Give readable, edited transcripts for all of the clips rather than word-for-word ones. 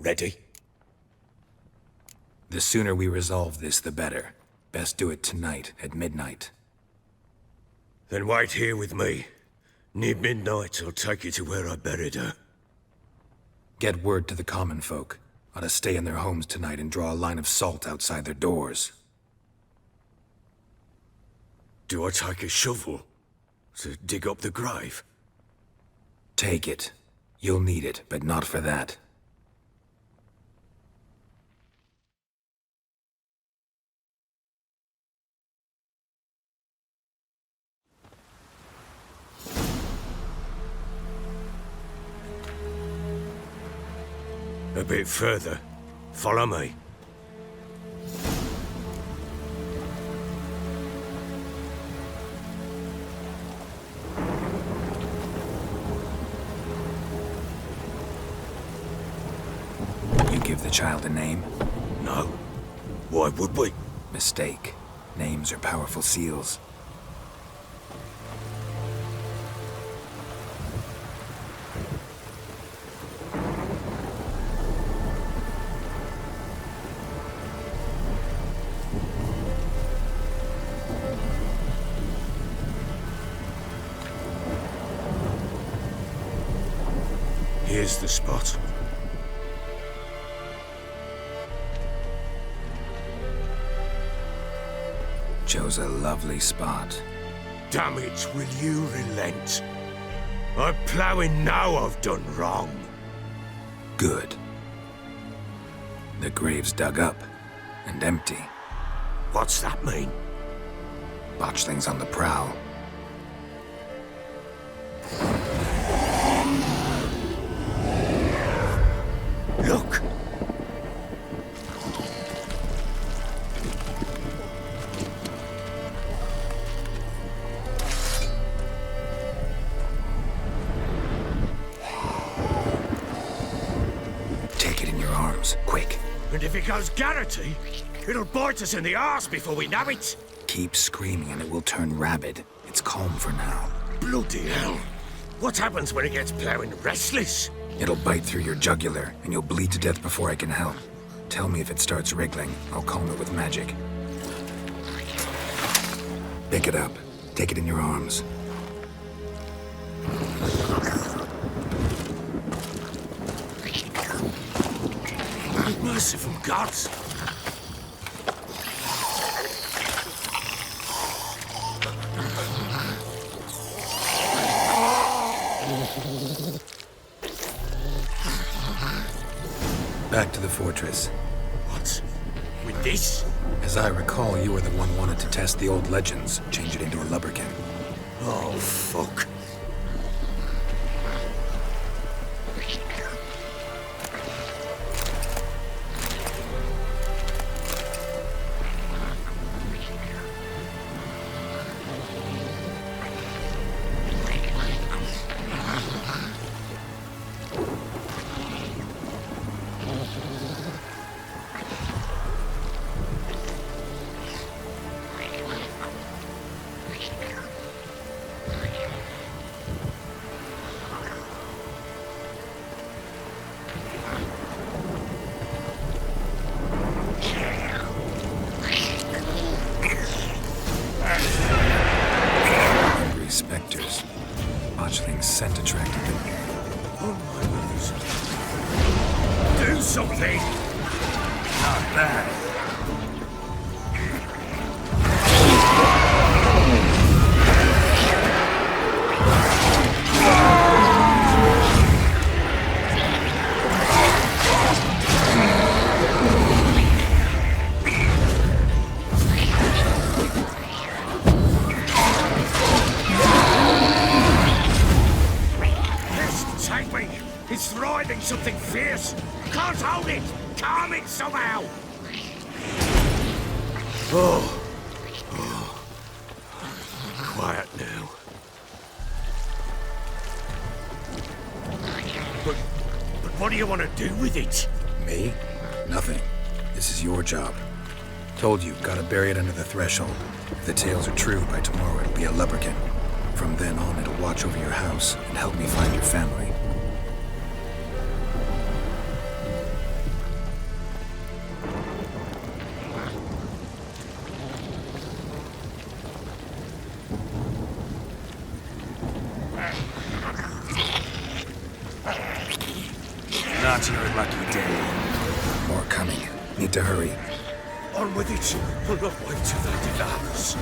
Ready? The sooner we resolve this, the better. Best do it tonight, at midnight. Then wait here with me. Near midnight, I'll take you to where I buried her. Get word to the common folk. Ought to stay in their homes tonight and draw a line of salt outside their doors. Do I take a shovel to dig up the grave? Take it. You'll need it, but not for that. A bit further. Follow me. You give the child a name? No. Why would we? Mistake. Names are powerful seals. Here's the spot. Chose a lovely spot. Damn it, will you relent? I'm ploughing now I've done wrong. Good. The grave's dug up and empty. What's that mean? Botchlings on the prowl. Look! Take it in your arms, quick. And if it goes Garrity, it'll bite us in the arse before we know it. Keep screaming and it will turn rabid. It's calm for now. Bloody hell. What happens when it gets ploughing restless? It'll bite through your jugular, and you'll bleed to death before I can help. Tell me if it starts wriggling. I'll calm it with magic. Pick it up. Take it in your arms. Merciful gods! Back to the fortress. What? With this? As I recall, you were the one wanted to test the old legends, change it into a lubberkin. Oh, fuck. Specters. Botchling's scent attracted them. Oh my goodness. Do something! Not bad. It's writhing something fierce. Can't hold it. Calm it somehow. Oh. Quiet now. But what do you want to do with it? Me? Nothing. This is your job. Told you, gotta bury it under the threshold. If the tales are true, by tomorrow it'll be a lubberkin. From then on, it'll watch over your house and help me find your family. to your lucky day. More coming. Need to hurry. On with it. We'll not wait till they devour us.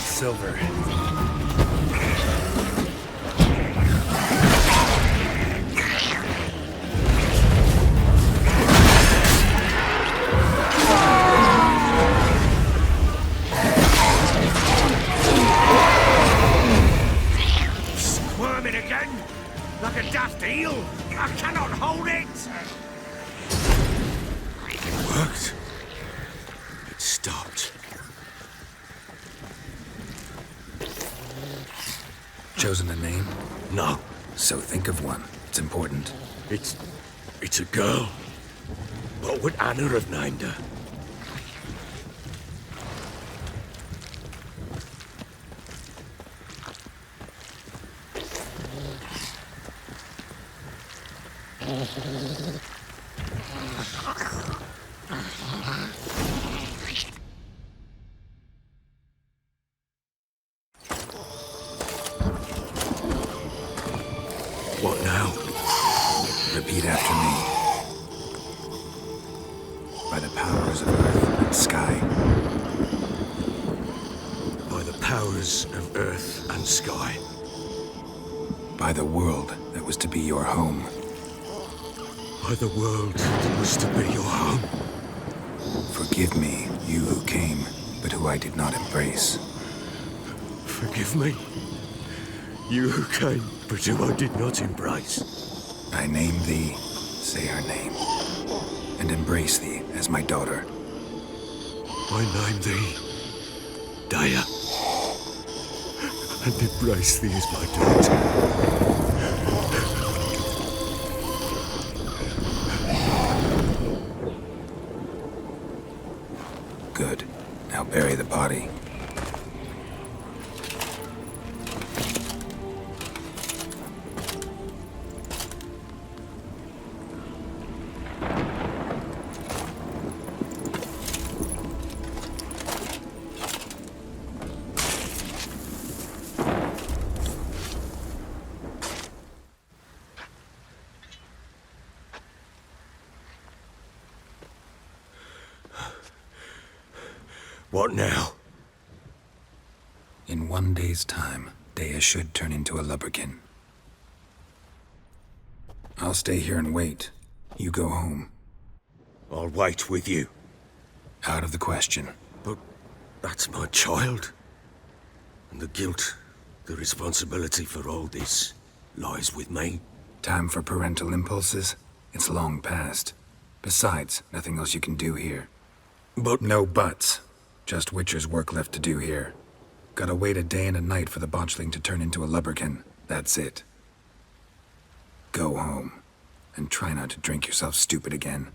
Silver. Squirming again? Like a daft eel? I cannot hold it! It worked. It stopped. Chosen a name? No. So think of one. It's important. It's a girl. What would Anna have named her? What now? Repeat after me. By the powers of earth and sky. By the powers of earth and sky. By the world that was to be your home. By the world that was to be your home. Forgive me, you who came, but who I did not embrace. Forgive me. You who came, but who I did not embrace. I name thee, say her name, and embrace thee as my daughter. I name thee, Daya, and embrace thee as my daughter. Good. Now bury the body. What now? In 1 day's time, Daya should turn into a lubberkin. I'll stay here and wait. You go home. I'll wait with you. Out of the question. But that's my child. And the guilt, the responsibility for all this lies with me. Time for parental impulses? It's long past. Besides, nothing else you can do here. But No buts. Just Witcher's work left to do here. Gotta wait a day and a night for the botchling to turn into a lubberkin. That's it. Go home. And try not to drink yourself stupid again.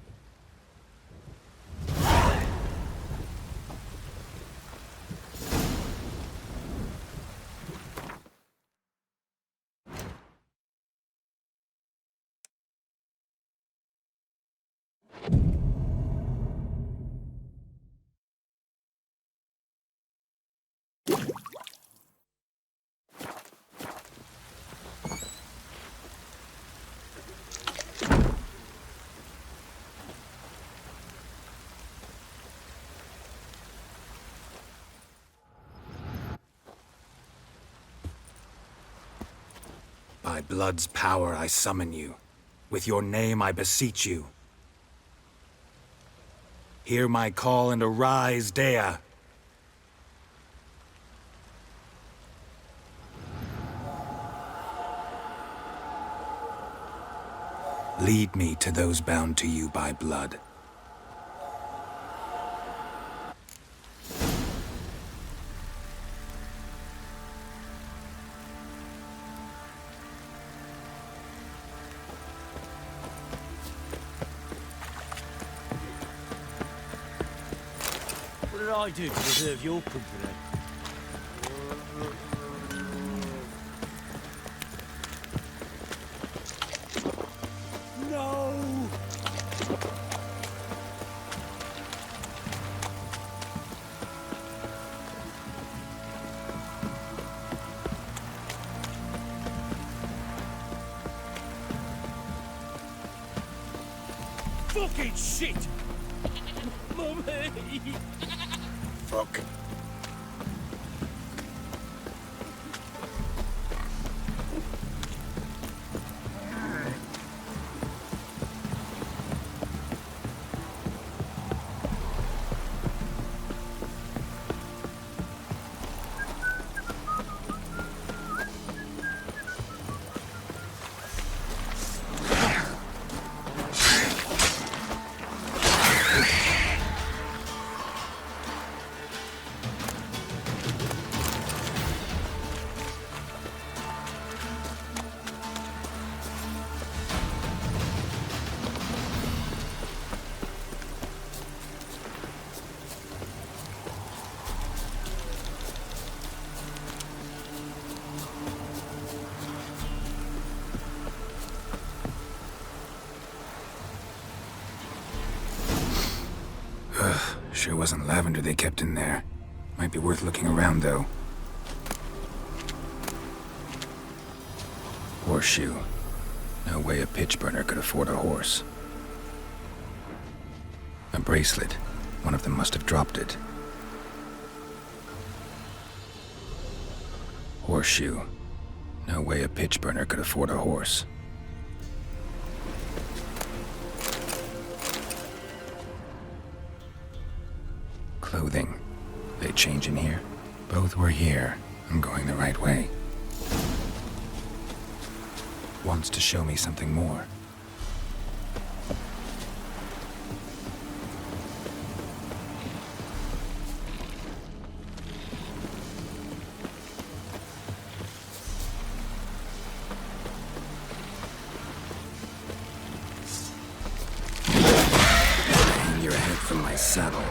By blood's power I summon you. With your name I beseech you. Hear my call and arise, Dea. Lead me to those bound to you by blood. What did I do to deserve your company? No! Fucking shit! Mummy! Fuck. Sure wasn't lavender they kept in there. Might be worth looking around, though. Horseshoe. No way a pitch burner could afford a horse. A bracelet. One of them must have dropped it. Horseshoe. No way a pitch burner could afford a horse. Clothing. They change in here? Both were here. I'm going the right way. Wants to show me something more. Hang your head from my saddle.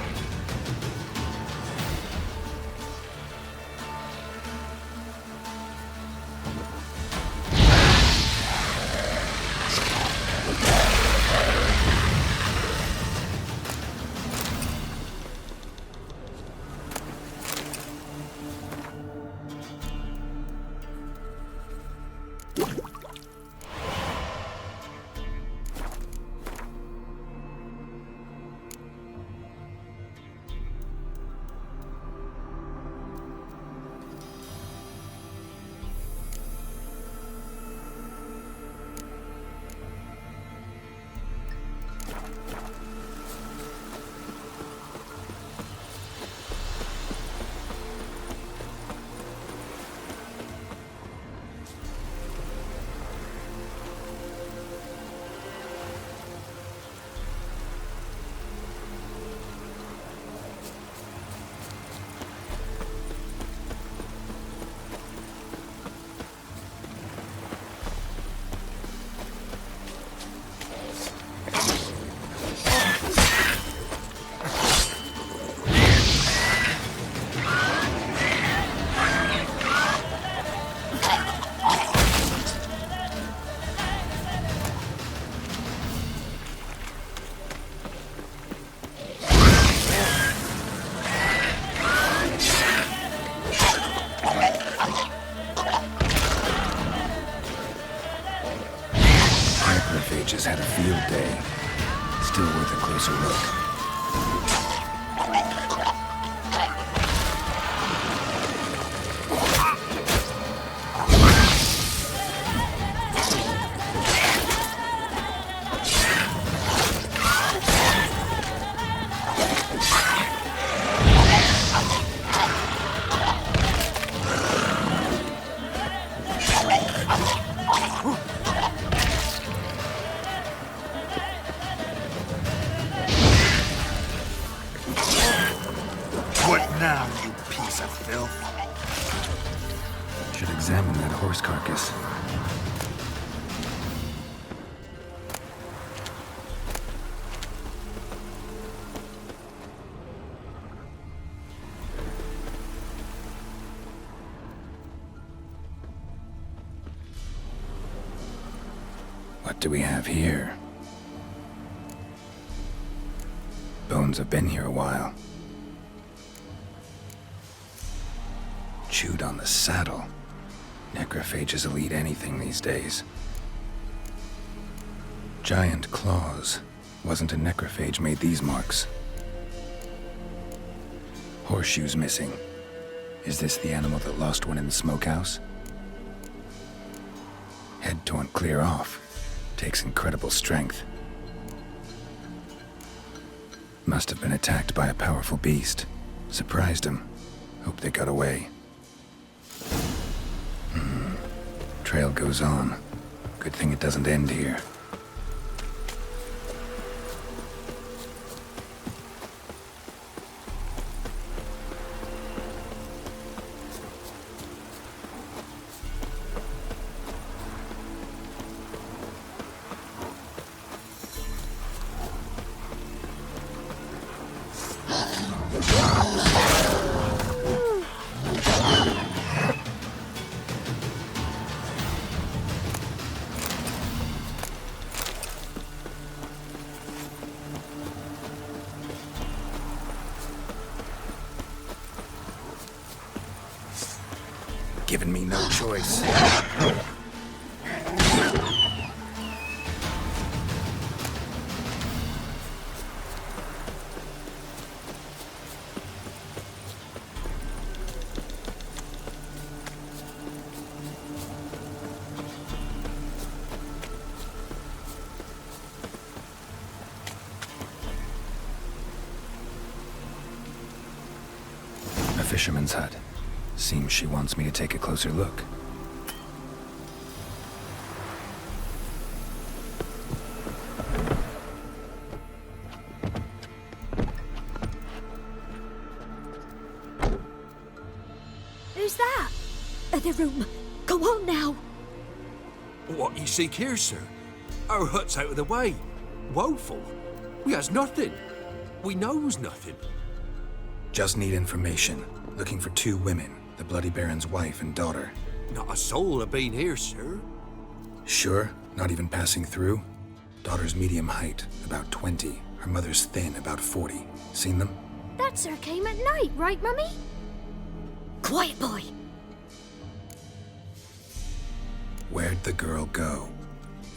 Just had a field day. Still worth a closer look. Now, you piece of filth. Should examine that horse carcass. What do we have here? Bones have been here a while. Chewed on the saddle. Necrophages will eat anything these days. Giant claws. Wasn't a necrophage made these marks. Horseshoes missing. Is this the animal that lost one in the smokehouse? Head torn clear off. Takes incredible strength. Must have been attacked by a powerful beast. Surprised him. Hope they got away. Trail goes on. Good thing it doesn't end here. Given me no choice. A fisherman's hut. Seems she wants me to take a closer look. Who's that? The room. Go on now. What you seek here, sir? Our hut's out of the way. Woeful. We has nothing. We knows nothing. Just need information. Looking for 2 women. The Bloody Baron's wife and daughter. Not a soul have been here, sir. Sure? Not even passing through? Daughter's medium height, about 20. Her mother's thin, about 40. Seen them? That sir came at night, right, Mummy? Quiet, boy. Where'd the girl go?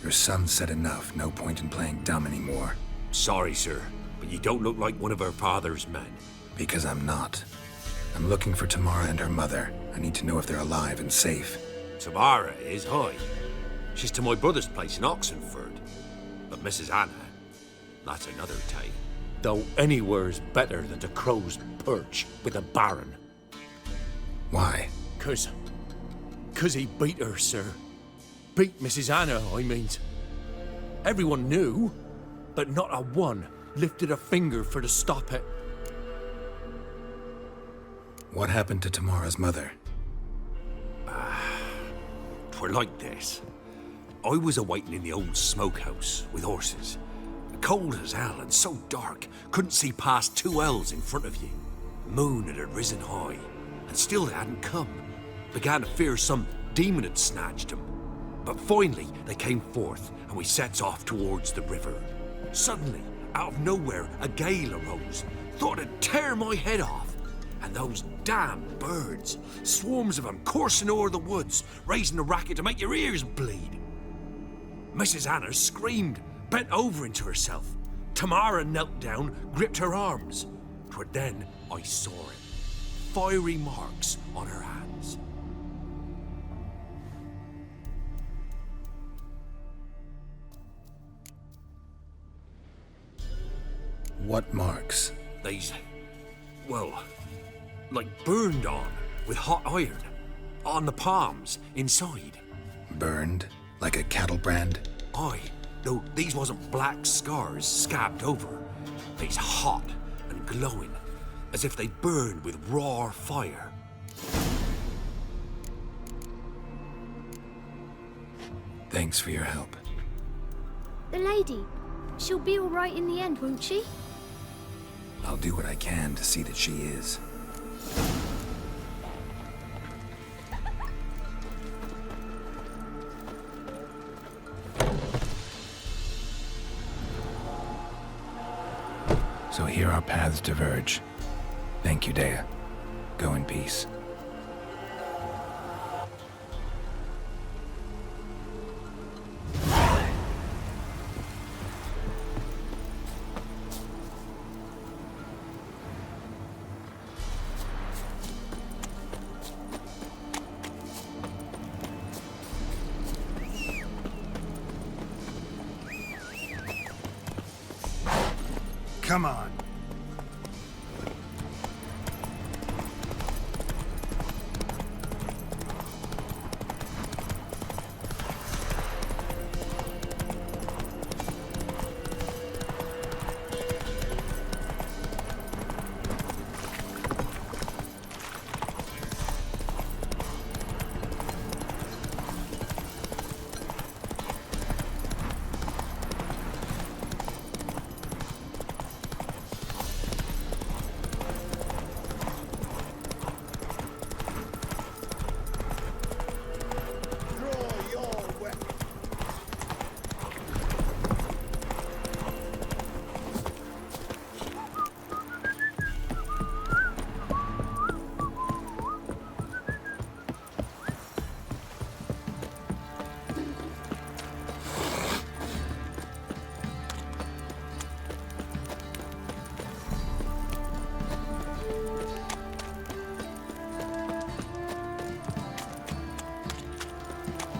Your son said enough. No point in playing dumb anymore. Sorry, sir, but you don't look like one of her father's men. Because I'm not. I'm looking for Tamara and her mother. I need to know if they're alive and safe. Tamara is, hi. She's to my brother's place in Oxenford. But Mrs. Anna, that's another tale. Though anywhere's better than the Crow's Perch with a baron. Why? 'Cause he beat her, sir. Beat Mrs. Anna, I means. Everyone knew, but not a one lifted a finger for to stop it. What happened to Tamara's mother? 'Twere like this. I was awaiting in the old smokehouse with horses. Cold as hell and so dark, couldn't see past 2 ells in front of you. Moon had risen high, and still they hadn't come. Began to fear some demon had snatched them. But finally they came forth, and we sets off towards the river. Suddenly, out of nowhere, a gale arose. Thought it'd tear my head off. And those damn birds, swarms of them coursing o'er the woods, raising a racket to make your ears bleed. Mrs. Anna screamed, bent over into herself. Tamara knelt down, gripped her arms. 'Twere then I saw it. Fiery marks on her hands. What marks? These, well, like burned on with hot iron. On the palms, inside. Burned? Like a cattle brand? Aye, though these wasn't black scars scabbed over. They's hot and glowing, as if they burned with raw fire. Thanks for your help. The lady. She'll be all right in the end, won't she? I'll do what I can to see that she is. So here our paths diverge. Thank you, Dea. Go in peace. Come on.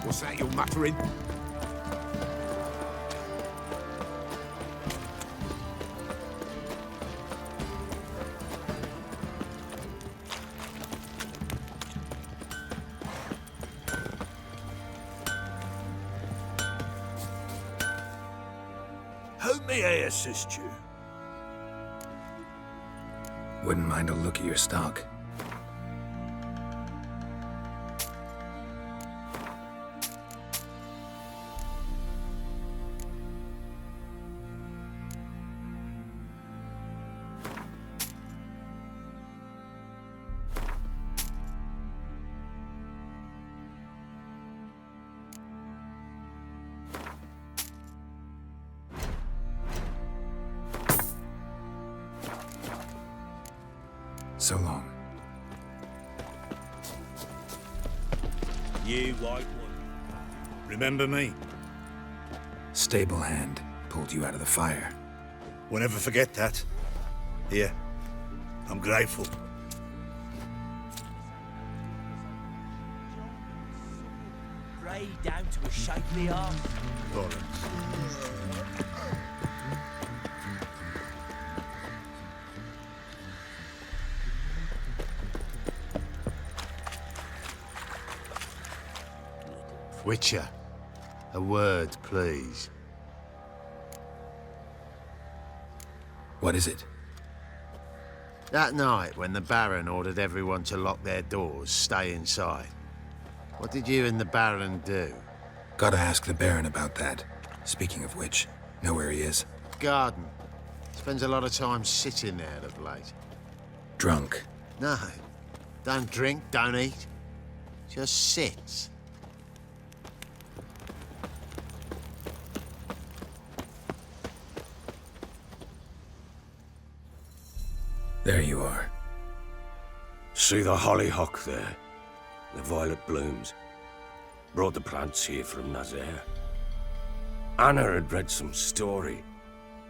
What's that you're muttering? How may I assist you? Wouldn't mind a look at your stock. So long. You white one. Remember me? Stable hand pulled you out of the fire. We'll never forget that. Here. I'm grateful. Grey down to a shapely arm. Lawrence. Witcher, a word, please. What is it? That night when the Baron ordered everyone to lock their doors, stay inside. What did you and the Baron do? Gotta ask the Baron about that. Speaking of which, know where he is? Garden. Spends a lot of time sitting there of late. Drunk. No. Don't drink, don't eat. Just sits. There you are. See the hollyhock there? The violet blooms. Brought the plants here from Nazaire. Anna had read some story.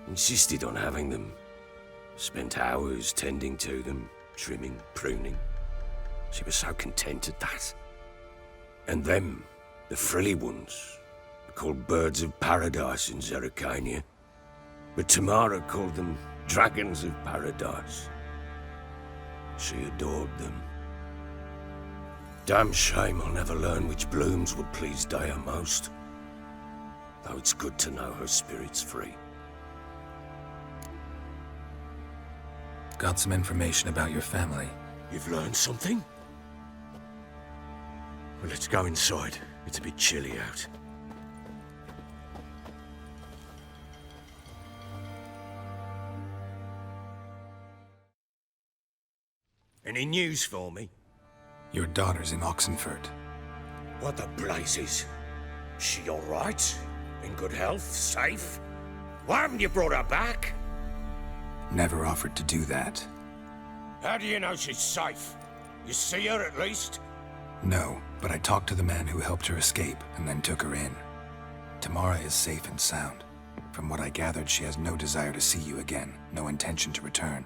Insisted on having them. Spent hours tending to them, trimming, pruning. She was so content at that. And them, the frilly ones, called birds of paradise in Zerrikania. But Tamara called them dragons of paradise. She adored them. Damn shame I'll never learn which blooms would please Dea most. Though it's good to know her spirit's free. Got some information about your family. You've learned something? Well, let's go inside. It's a bit chilly out. Any news for me? Your daughter's in Oxenfurt. What the blazes? She all right? In good health? Safe? Why haven't you brought her back? never offered to do that. How do you know she's safe? You see her at least? No, but I talked to the man who helped her escape and then took her in. Tamara is safe and sound. From what I gathered, she has no desire to see you again, no intention to return.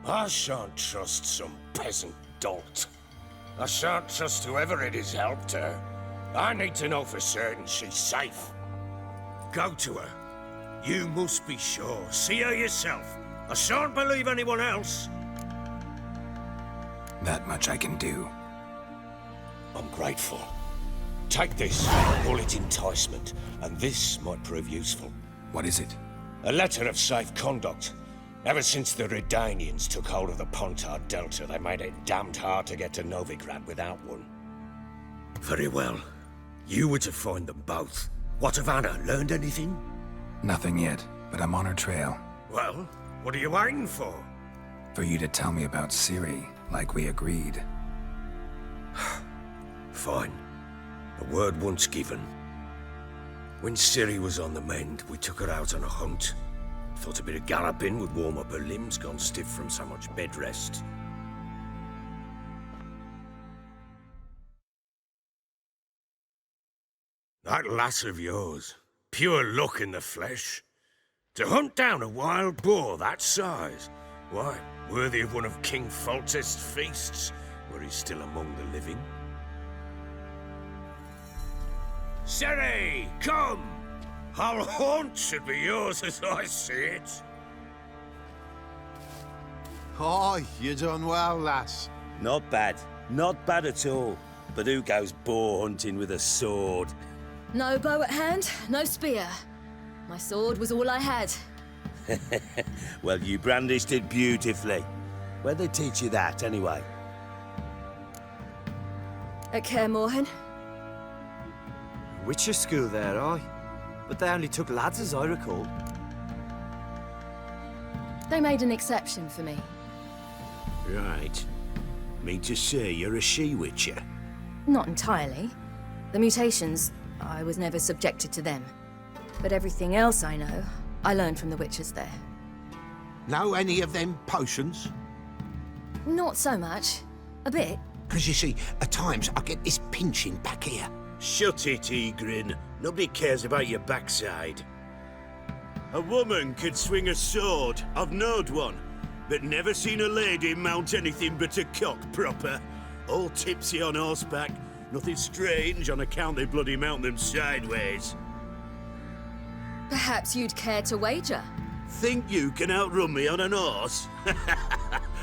I shan't trust some peasant dolt. I shan't trust whoever it is helped her. I need to know for certain she's safe. Go to her. You must be sure. See her yourself. I shan't believe anyone else. That much I can do. I'm grateful. Take this, call it enticement, and this might prove useful. What is it? A letter of safe conduct. Ever since the Redanians took hold of the Pontar Delta, they made it damned hard to get to Novigrad without one. Very well. You were to find them both. What of Anna? Learned anything? Nothing yet, but I'm on her trail. Well, what are you waiting for? For you to tell me about Ciri, like we agreed. Fine. A word once given. When Ciri was on the mend, we took her out on a hunt. Thought a bit of galloping would warm up her limbs, gone stiff from so much bed rest. That lass of yours, pure luck in the flesh. To hunt down a wild boar that size, why, worthy of one of King Foltest's feasts, were he still among the living. Ciri, come! Our haunt should be yours as I see it. Oh, you done well, lass. Not bad. Not bad at all. But who goes boar hunting with a sword? No bow at hand, no spear. My sword was all I had. Well, you brandished it beautifully. Where'd they teach you that, anyway? At Kaer Morhen. Witcher school there, aye. But they only took lads, as I recall. They made an exception for me. Right. Mean to say you're a she-witcher? Not entirely. The mutations, I was never subjected to them. But everything else I know, I learned from the witches there. Know any of them potions? Not so much. A bit. Because you see, at times I get this pinching back here. Shut it, Egrin. Nobody cares about your backside. A woman could swing a sword. I've knowed one. But never seen a lady mount anything but a cock proper. All tipsy on horseback. Nothing strange on account they bloody mount them sideways. Perhaps you'd care to wager? Think you can outrun me on an horse?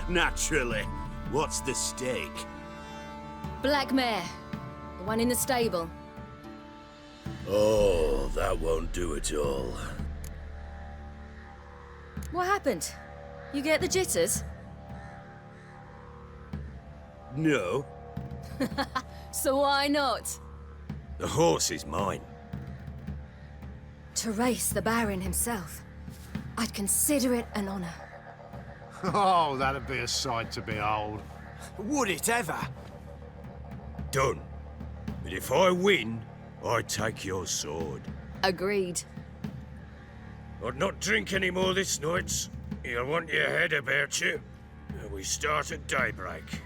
Naturally. What's the stake? Black mare. The one in the stable. Oh, that won't do it all. What happened? You get the jitters? No. So why not? The horse is mine. To race the Baron himself. I'd consider it an honor. Oh, that'd be a sight to behold. Would it ever? Done. But if I win, I take your sword. Agreed. I'd not drink any more this night. You'll want your head about you. We start at daybreak.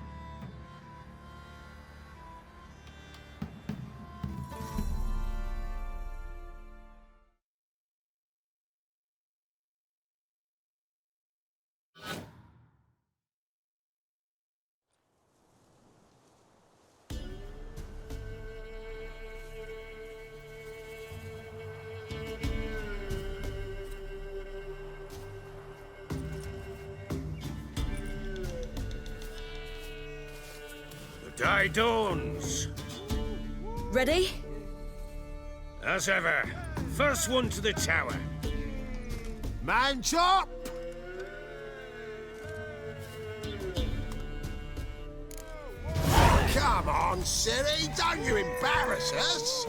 Day dawns. Ready? As ever, first one to the tower. Man chop! Come on, Ciri, don't you embarrass us!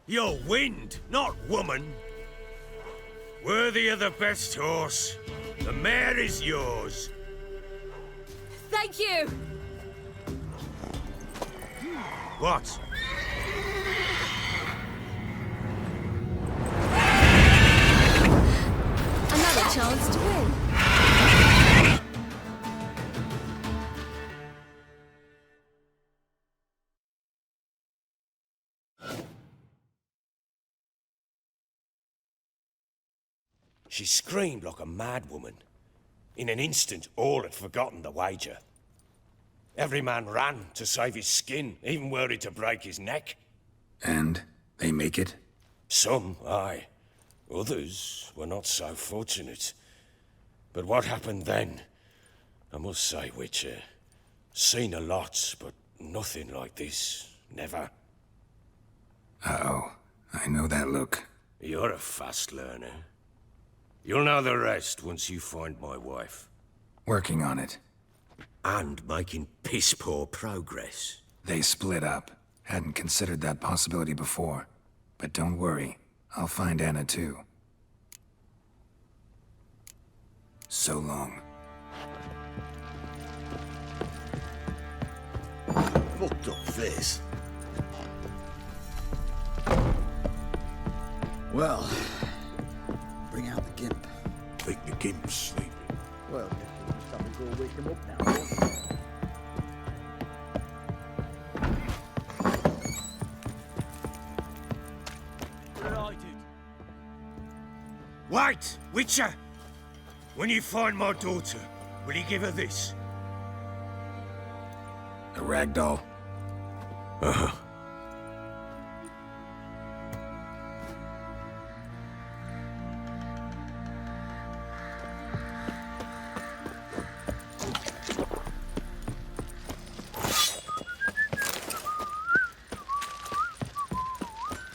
You're wind, not woman. Worthy of the best horse. The mare is yours. Thank you! What? Another chance to win. She screamed like a mad woman. In an instant, all had forgotten the wager. Every man ran to save his skin, even worried to break his neck. And they make it? Some, aye. Others were not so fortunate. But what happened then? I must say, Witcher, seen a lot, but nothing like this. Never. Uh-oh. I know that look. You're a fast learner. You'll know the rest once you find my wife. Working on it. And making piss-poor progress. They split up. Hadn't considered that possibility before. But don't worry. I'll find Anna too. So long. Fucked up this. Well, bring out the gimp. Think the gimp's sleeping. Well, something to go wake him up now. Wait, Witcher! When you find my daughter, will you give her this? A ragdoll. Uh-huh.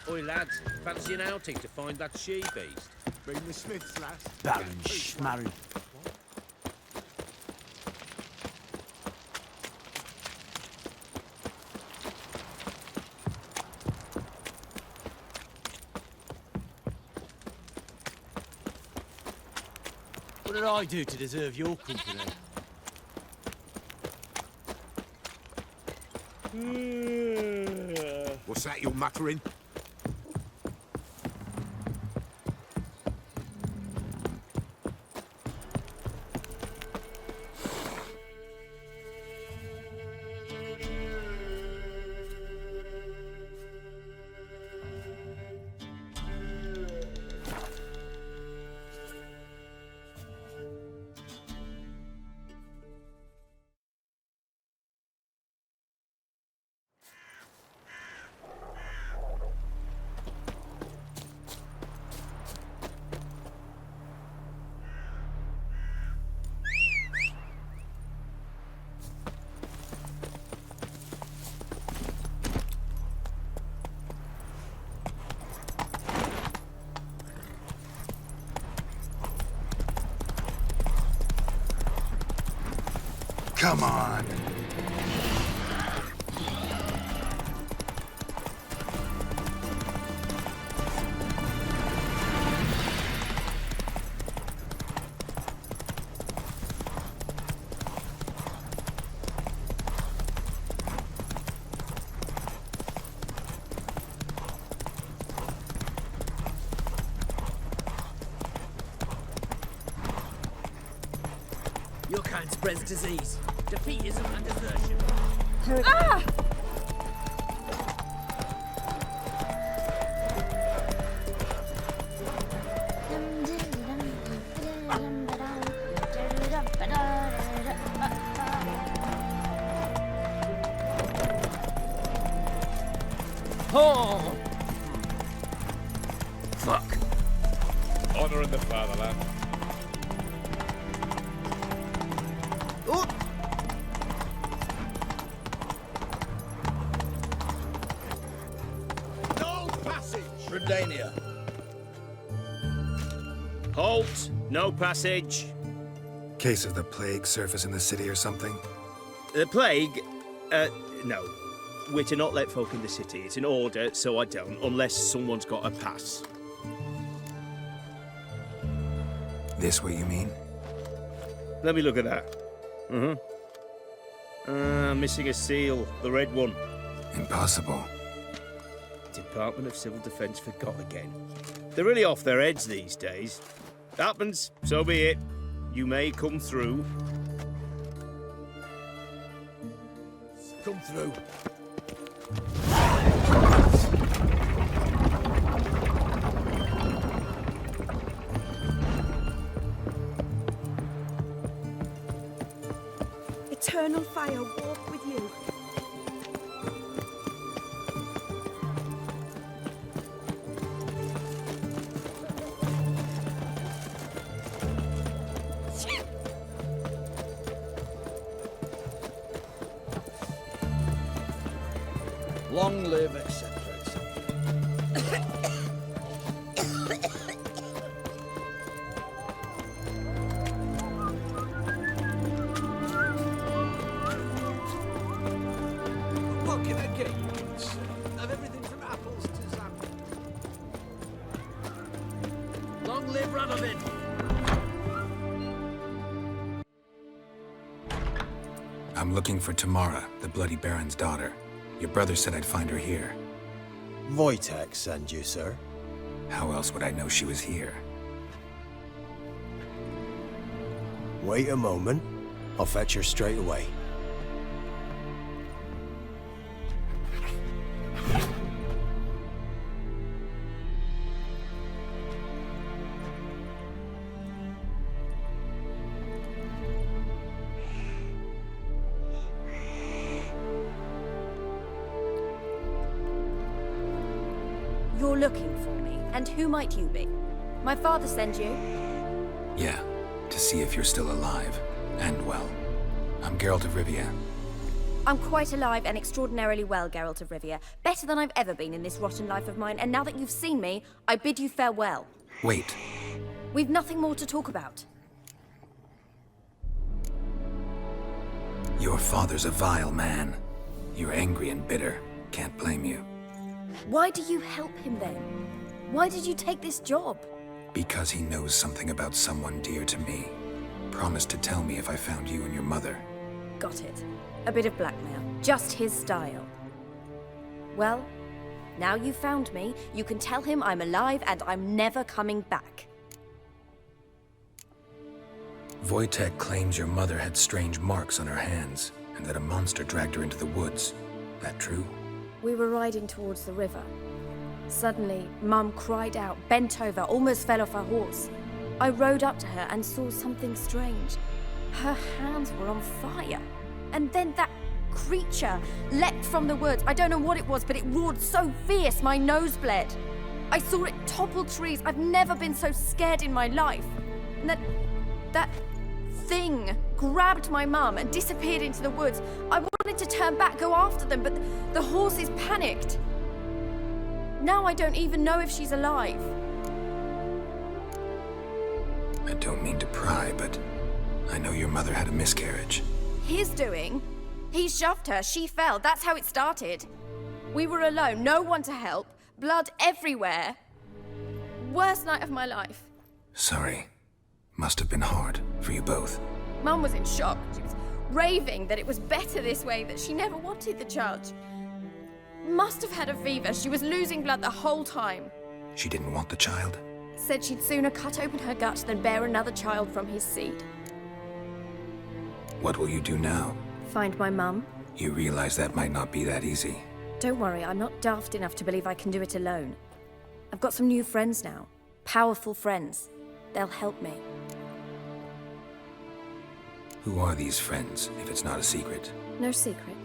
Oi, lads, fancy an outing to find that she-beast? Bring the Smiths, lass. Baron Schmarry. What did I do to deserve your company? What's that you're muttering? Come on! Your kind spreads disease, defeatism and desertion. Ah! Oh! Fuck. Honouring the fatherland. No passage! Redania. Halt! No passage. Case of the plague surface in the city or something? The plague? No. we're to not let folk in the city. It's an order, so I don't, unless someone's got a pass. This what you mean? Let me look at that. Missing a seal, the red one. Impossible. Department of Civil Defence forgot again. They're really off their heads these days. Happens, so be it. You may come through. Come through. Eternal fire walk with you. Long live, etc. What can I get you, sir? Of everything from apples to zap. Long live Radovid! I'm looking for Tamara, the Bloody Baron's daughter. Your brother said I'd find her here. Wojtek sent you, sir. How else would I know she was here? Wait a moment. I'll fetch her straight away. You're looking for me, and who might you be? My father sent you? Yeah, to see if you're still alive. And well. I'm Geralt of Rivia. I'm quite alive and extraordinarily well, Geralt of Rivia. Better than I've ever been in this rotten life of mine, and now that you've seen me, I bid you farewell. Wait. We've nothing more to talk about. Your father's a vile man. You're angry and bitter. Can't blame you. Why do you help him then? Why did you take this job? Because he knows something about someone dear to me. Promised to tell me if I found you and your mother. Got it. A bit of blackmail. Just his style. Well, now you've found me, you can tell him I'm alive and I'm never coming back. Wojtek claims your mother had strange marks on her hands, and that a monster dragged her into the woods. That true? We were riding towards the river. Suddenly, Mum cried out, bent over, almost fell off her horse. I rode up to her and saw something strange. Her hands were on fire. And then that creature leapt from the woods. I don't know what it was, but it roared so fierce my nose bled. I saw it topple trees. I've never been so scared in my life. And that thing grabbed my mum and disappeared into the woods. I wanted to turn back, go after them, but the horses panicked. Now I don't even know if she's alive. I don't mean to pry, but I know your mother had a miscarriage. His doing? He shoved her, she fell, that's how it started. We were alone, no one to help, blood everywhere. Worst night of my life. Sorry. Must have been hard for you both. Mum was in shock. She was raving that it was better this way, that she never wanted the child. Must have had a fever. She was losing blood the whole time. She didn't want the child? Said she'd sooner cut open her gut than bear another child from his seed. What will you do now? Find my mum. You realize that might not be that easy. Don't worry, I'm not daft enough to believe I can do it alone. I've got some new friends now. Powerful friends. They'll help me. Who are these friends, if it's not a secret? No secret.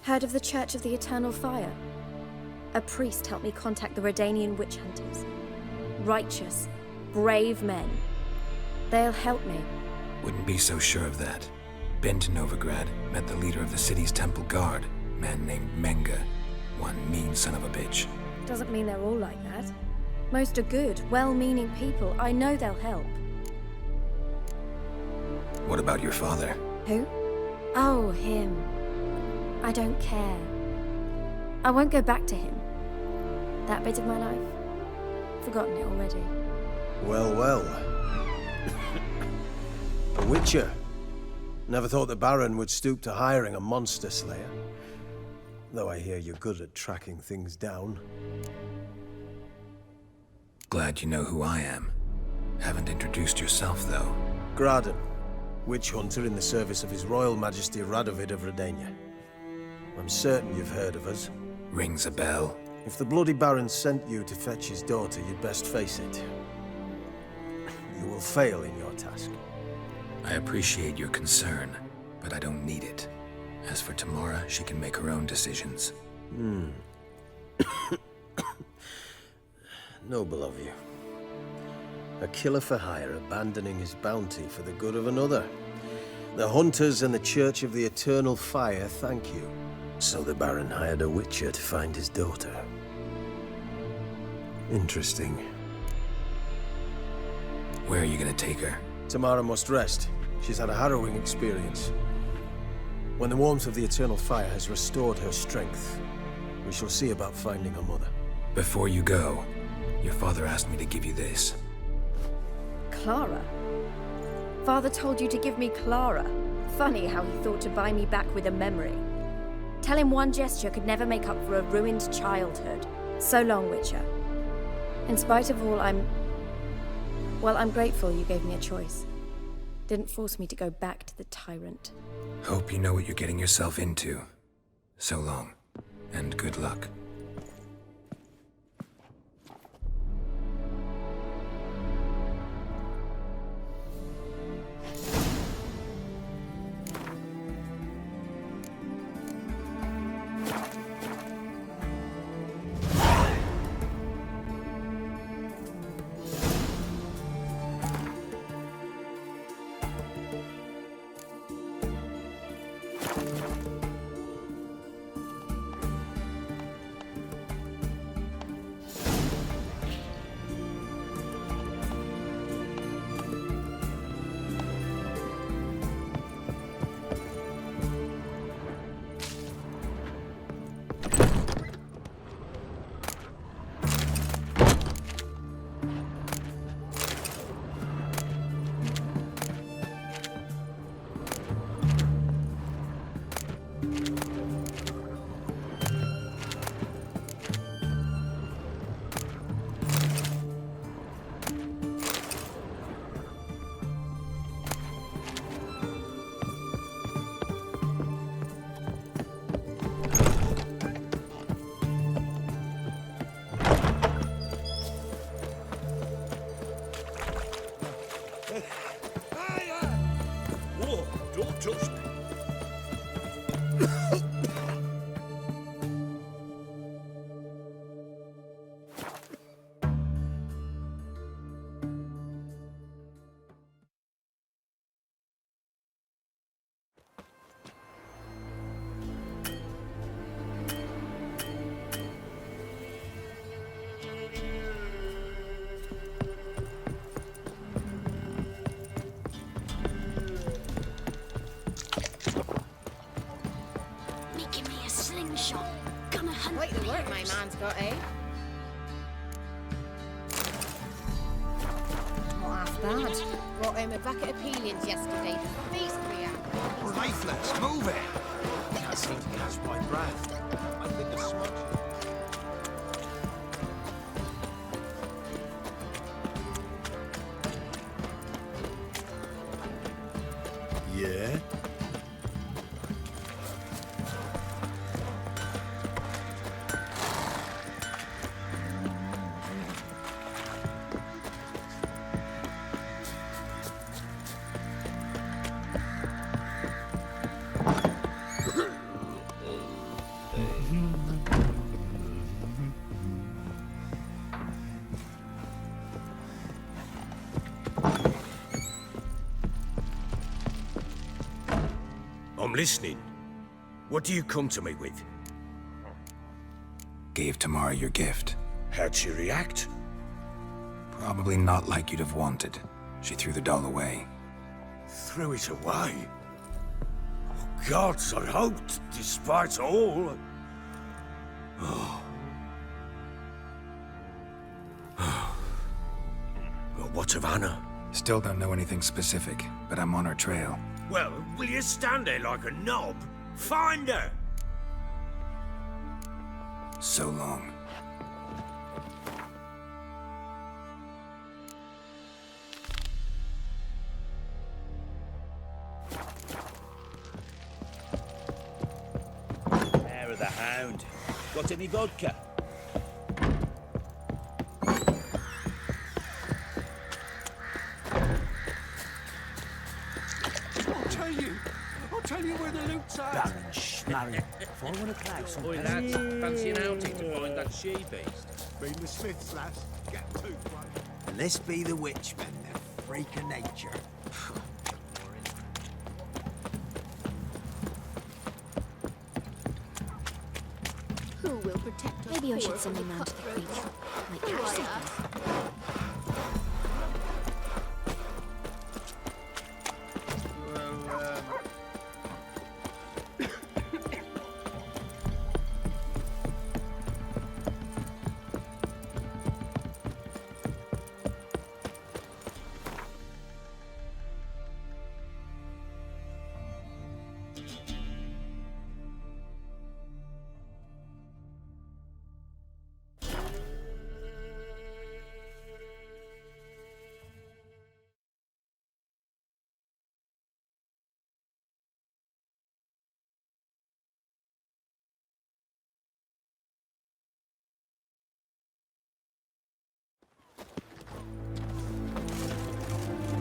Heard of the Church of the Eternal Fire? A priest helped me contact the Redanian witch hunters. Righteous, brave men. They'll help me. Wouldn't be so sure of that. Been to Novigrad, met the leader of the city's temple guard, man named Menga. One mean son of a bitch. Doesn't mean they're all like that. Most are good, well-meaning people. I know they'll help. What about your father? Who? Oh, him. I don't care. I won't go back to him. That bit of my life. Forgotten it already. Well, well. A witcher. Never thought the Baron would stoop to hiring a monster slayer. Though I hear you're good at tracking things down. Glad you know who I am. Haven't introduced yourself, though. Graden, witch hunter in the service of His Royal Majesty Radovid of Redania. I'm certain you've heard of us. Rings a bell. If the Bloody Baron sent you to fetch his daughter, you'd best face it. You will fail in your task. I appreciate your concern, but I don't need it. As for Tamara, she can make her own decisions. Noble of you. A killer for hire abandoning his bounty for the good of another. The hunters and the Church of the Eternal Fire thank you. So the Baron hired a witcher to find his daughter. Interesting. Where are you gonna take her? Tamara must rest. She's had a harrowing experience. When the warmth of the Eternal Fire has restored her strength, we shall see about finding her mother. Before you go, your father asked me to give you this. Clara? Father told you to give me Clara. Funny how he thought to buy me back with a memory. Tell him one gesture could never make up for a ruined childhood. So long, Witcher. In spite of all, I'm grateful you gave me a choice. Didn't force me to go back to the tyrant. Hope you know what you're getting yourself into. So long, and good luck. Whoa, don't touch me. Making me a slingshot. Gonna hunt Quite the work my man's got, eh? Not half bad. Got him a bucket of peelings yesterday. Feast we have. Lifeless, move it! Can't seem to catch my breath. I think the smudge. Yeah? I'm listening. What do you come to me with? Gave Tamara your gift. How'd she react? Probably not like you'd have wanted. She threw the doll away. Threw it away? Oh, gods, I hoped, despite all. What of Anna? Still don't know anything specific, but I'm on her trail. Well, will you stand there like a knob? Find her! So long. Hair of the hound. Got any vodka? I'll tell you where the loot's at. Baron Schmarry. If I want to play some... Oi, lads, fancy an outing to find that she-beast? Been the Smiths, lads. Get two, mate. And this be the witchmen, the freak of nature. Who will protect us? Maybe I should send him round to the creature. Might catch something.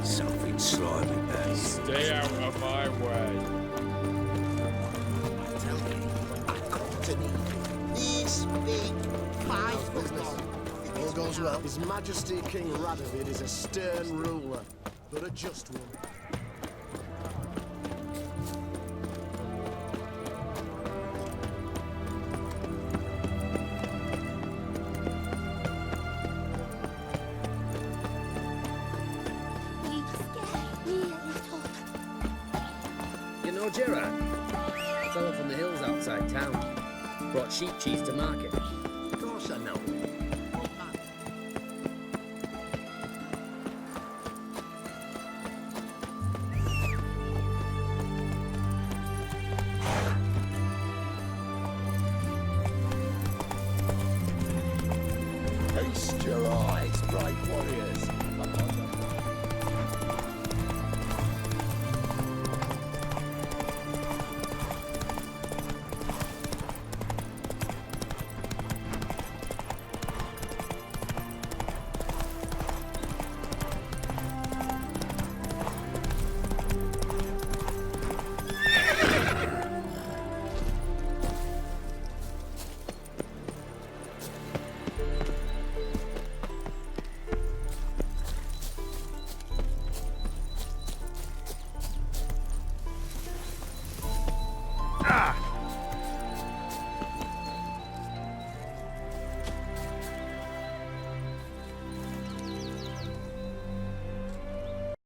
Something slightly better. Stay out of my way. I tell you, I caught an eagle. This big, 5 foot long. If all goes well, His Majesty King Radovid is a stern ruler, but a just one. You know Gerard? Fellow from the hills outside town. Brought sheep cheese to market. Of course I know. Feast your eyes, brave warriors.